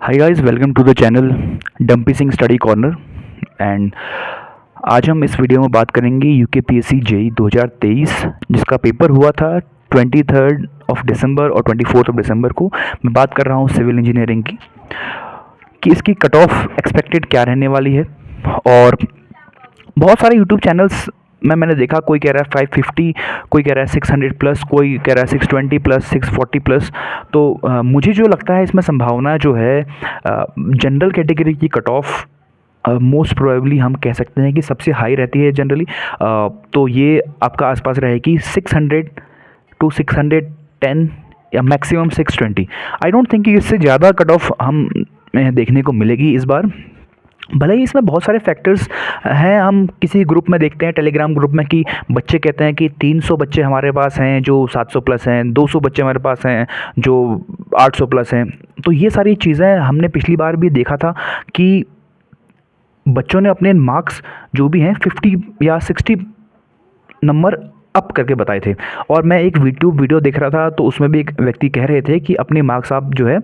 Hi guys, welcome to the channel Dumpy Singh study corner. And आज हम इस वीडियो में बात करेंगे यूकेपीएससी जेई 2023 जिसका पेपर हुआ था 23 दिसंबर और 24 दिसंबर को। मैं बात कर रहा हूँ सिविल इंजीनियरिंग की कि इसकी कट ऑफ एक्सपेक्टेड क्या रहने वाली है। और बहुत सारे यूट्यूब चैनल्स में मैंने देखा, कोई कह रहा है 550, कोई कह रहा है 600 प्लस, कोई कह रहा है 620 प्लस, 640 प्लस। तो मुझे जो लगता है इसमें संभावना जो है जनरल कैटेगरी की कट ऑफ मोस्ट प्रोबेबली हम कह सकते हैं कि सबसे हाई रहती है जनरली। तो ये आपका आसपास रहेगी 600 टू 610 या मैक्सिमम 620। आई डोंट थिंक कि इससे ज़्यादा कट ऑफ हम देखने को मिलेगी इस बार। भले ही इसमें बहुत सारे फैक्टर्स हैं। हम किसी ग्रुप में देखते हैं, टेलीग्राम ग्रुप में, कि बच्चे कहते हैं कि 300 बच्चे हमारे पास हैं जो 700 प्लस हैं, 200 बच्चे हमारे पास हैं जो 800 प्लस हैं। तो ये सारी चीज़ें हमने पिछली बार भी देखा था कि बच्चों ने अपने मार्क्स जो भी हैं 50 या 60 नंबर अप करके बताए थे। और मैं एक वीडियो देख रहा था, तो उसमें भी एक व्यक्ति कह रहे थे कि अपने मार्क्स आप जो है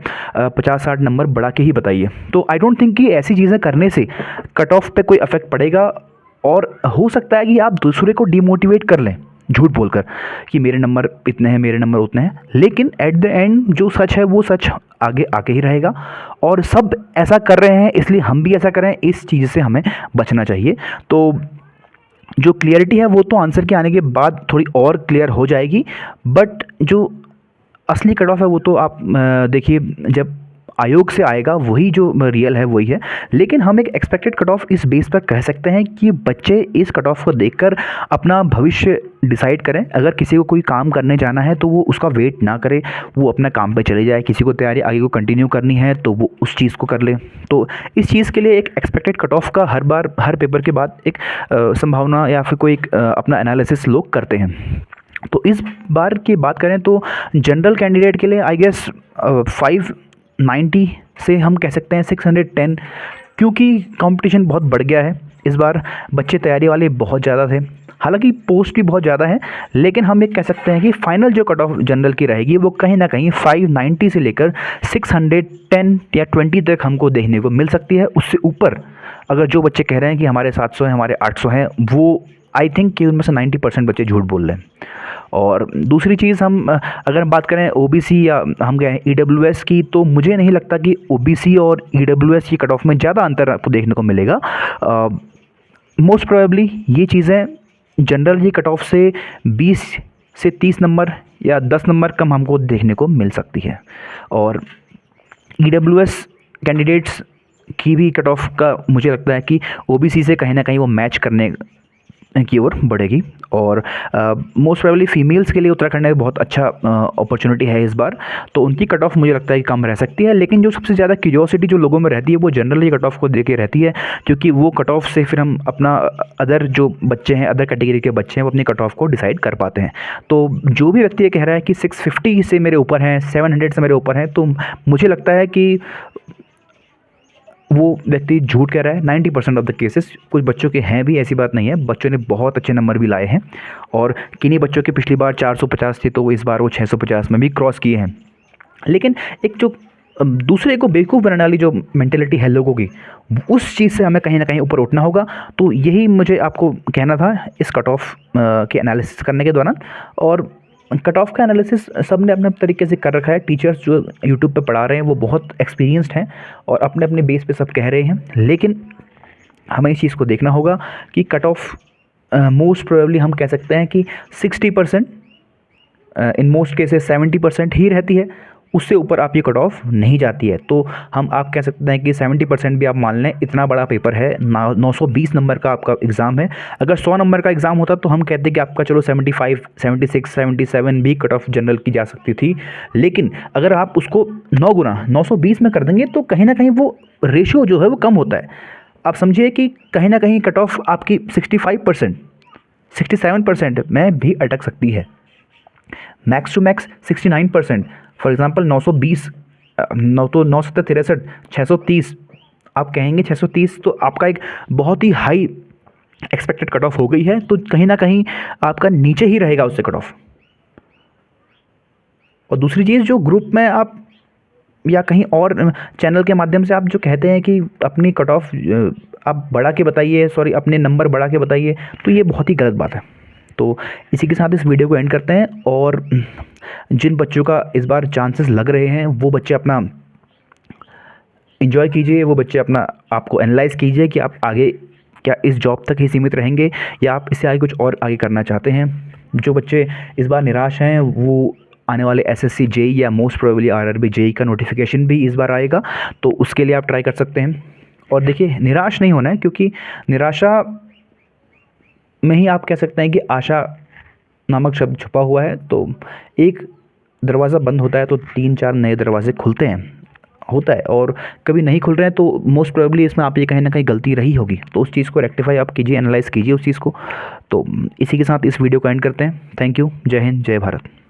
50-60 नंबर बढ़ा के ही बताइए। तो आई डोंट थिंक कि ऐसी चीज़ें करने से कट ऑफ पे कोई इफेक्ट पड़ेगा। और हो सकता है कि आप दूसरे को डिमोटिवेट कर लें झूठ बोलकर कि मेरे नंबर इतने हैं, मेरे नंबर उतने हैं, लेकिन एट द एंड जो सच है वो सच आगे आके ही रहेगा। और सब ऐसा कर रहे हैं इसलिए हम भी ऐसा करें, इस चीज़ से हमें बचना चाहिए। तो जो क्लियरिटी है वो तो आंसर के आने के बाद थोड़ी और क्लियर हो जाएगी, बट जो असली कट ऑफ है वो तो आप देखिए जब आयोग से आएगा वही जो रियल है वही है। लेकिन हम एक एक्सपेक्टेड कट ऑफ इस बेस पर कह सकते हैं कि बच्चे इस कट ऑफ को देखकर अपना भविष्य डिसाइड करें। अगर किसी को कोई काम करने जाना है तो वो उसका वेट ना करे, वो अपना काम पे चले जाए। किसी को तैयारी आगे को कंटिन्यू करनी है तो वो उस चीज़ को कर ले। तो इस चीज़ के लिए एक एक्सपेक्टेड कट ऑफ का हर बार हर पेपर के बाद एक संभावना या फिर कोई एक अपना एनालिसिस लोग करते हैं। तो इस बार की बात करें तो जनरल कैंडिडेट के लिए आई गेस 590 से हम कह सकते हैं 610, क्योंकि कंपटीशन बहुत बढ़ गया है इस बार। बच्चे तैयारी वाले बहुत ज़्यादा थे, हालांकि पोस्ट भी बहुत ज़्यादा है, लेकिन हम एक कह सकते हैं कि फाइनल जो कट ऑफ जनरल की रहेगी वो कहीं ना कहीं 590 से लेकर 610 या 20 तक हमको देखने को मिल सकती है। उससे ऊपर अगर जो बच्चे कह रहे हैं कि हमारे 700 हैं, हमारे 800 हैं, वो आई थिंक कि उनमें से 90% बच्चे झूठ बोल रहे हैं। और दूसरी चीज़ हम अगर बात करें ओबीसी या हम गए ईडब्ल्यूएस की, तो मुझे नहीं लगता कि ओबीसी और ईडब्ल्यूएस की कट ऑफ में ज़्यादा अंतर आपको देखने को मिलेगा। मोस्ट प्रोबेबली ये चीज़ें जनरल की कट ऑफ से 20 से 30 नंबर या 10 नंबर कम हमको देखने को मिल सकती है। और ईडब्ल्यूएस कैंडिडेट्स की भी कट ऑफ का मुझे लगता है कि ओबीसी से कहीं ना कहीं वो मैच करने की ओर बढ़ेगी। और मोस्ट प्रोबेबली फीमेल्स के लिए उत्तराखंड में बहुत अच्छा अपॉर्चुनिटी है इस बार, तो उनकी कट ऑफ मुझे लगता है कि कम रह सकती है। लेकिन जो सबसे ज़्यादा क्यूरियोसिटी जो लोगों में रहती है वो जनरली कट ऑफ को देके रहती है, क्योंकि वो कट ऑफ से फिर हम अपना अदर जो बच्चे हैं, अदर कैटेगरी के बच्चे हैं, वो अपनी कट ऑफ को डिसाइड कर पाते हैं। तो जो भी व्यक्ति ये कह रहा है कि 650 से मेरे ऊपर हैं, 700 से मेरे ऊपर हैं, तो मुझे लगता है कि वो व्यक्ति झूठ कह रहा है। 90% ऑफ द केसेस कुछ बच्चों के हैं भी, ऐसी बात नहीं है, बच्चों ने बहुत अच्छे नंबर भी लाए हैं। और किन्हीं बच्चों के पिछली बार 450 थे तो इस बार वो 650 में भी क्रॉस किए हैं। लेकिन एक जो दूसरे को बेवकूफ़ बनाने वाली जो मेंटेलिटी है लोगों की, उस चीज़ से हमें कहीं ना कहीं ऊपर उठना होगा। तो यही मुझे आपको कहना था इस कट ऑफ के एनालिसिस करने के दौरान। और कट ऑफ का एनालिसिस सब ने अपने तरीके से कर रखा है। टीचर्स जो यूट्यूब पे पढ़ा रहे हैं वो बहुत एक्सपीरियंस्ड हैं और अपने अपने बेस पे सब कह रहे हैं। लेकिन हमें इस चीज़ को देखना होगा कि कट ऑफ मोस्ट प्रोबेबली हम कह सकते हैं कि 60%, इन मोस्ट केसेस 70% ही रहती है। उससे ऊपर आप ये कट ऑफ नहीं जाती है। तो हम आप कह सकते हैं कि 70% भी आप मान लें, इतना बड़ा पेपर है, 920 नंबर का आपका एग्ज़ाम है। अगर 100 नंबर का एग्ज़ाम होता तो हम कहते कि आपका चलो 75, 76, 77 भी कट ऑफ जनरल की जा सकती थी। लेकिन अगर आप उसको 9 गुना 920 में कर देंगे तो कहीं ना कहीं वो रेशियो जो है वो कम होता है। आप समझिए कि कहीं ना कहीं कट ऑफ आपकी 65%, 67% में भी अटक सकती है। Max to max 69%। For example 920, 963, 630, आप कहेंगे 630 तो आपका एक बहुत ही हाई एक्सपेक्टेड कट ऑफ हो गई है। तो कहीं ना कहीं आपका नीचे ही रहेगा उससे कट ऑफ। और दूसरी चीज़, जो ग्रुप में आप या कहीं और चैनल के माध्यम से आप जो कहते हैं कि अपनी कट ऑफ आप बढ़ा के बताइए, सॉरी अपने नंबर बढ़ा के बताइए, तो ये बहुत ही गलत बात है। तो इसी के साथ इस वीडियो को एंड करते हैं, और जिन बच्चों का इस बार चांसेस लग रहे हैं वो बच्चे अपना एंजॉय कीजिए, वो बच्चे अपना आपको एनालाइज़ कीजिए कि आप आगे क्या इस जॉब तक ही सीमित रहेंगे या आप इससे आगे कुछ और आगे करना चाहते हैं। जो बच्चे इस बार निराश हैं वो आने वाले एसएससी जेई या मोस्ट प्रोबेबली आरआरबी जेई का नोटिफिकेशन भी इस बार आएगा, तो उसके लिए आप ट्राई कर सकते हैं। और देखिए, निराश नहीं होना है, क्योंकि निराशा में ही आप कह सकते हैं कि आशा नामक शब्द छुपा हुआ है। तो एक दरवाज़ा बंद होता है तो 3-4 नए दरवाजे खुलते हैं, होता है, और कभी नहीं खुल रहे हैं तो मोस्ट प्रोबेबली इसमें आप ये कहीं ना कहीं गलती रही होगी, तो उस चीज़ को रेक्टिफाई आप कीजिए, एनालाइज़ कीजिए उस चीज़ को। तो इसी के साथ इस वीडियो को एंड करते हैं। Thank you. जय हिंद, जय भारत।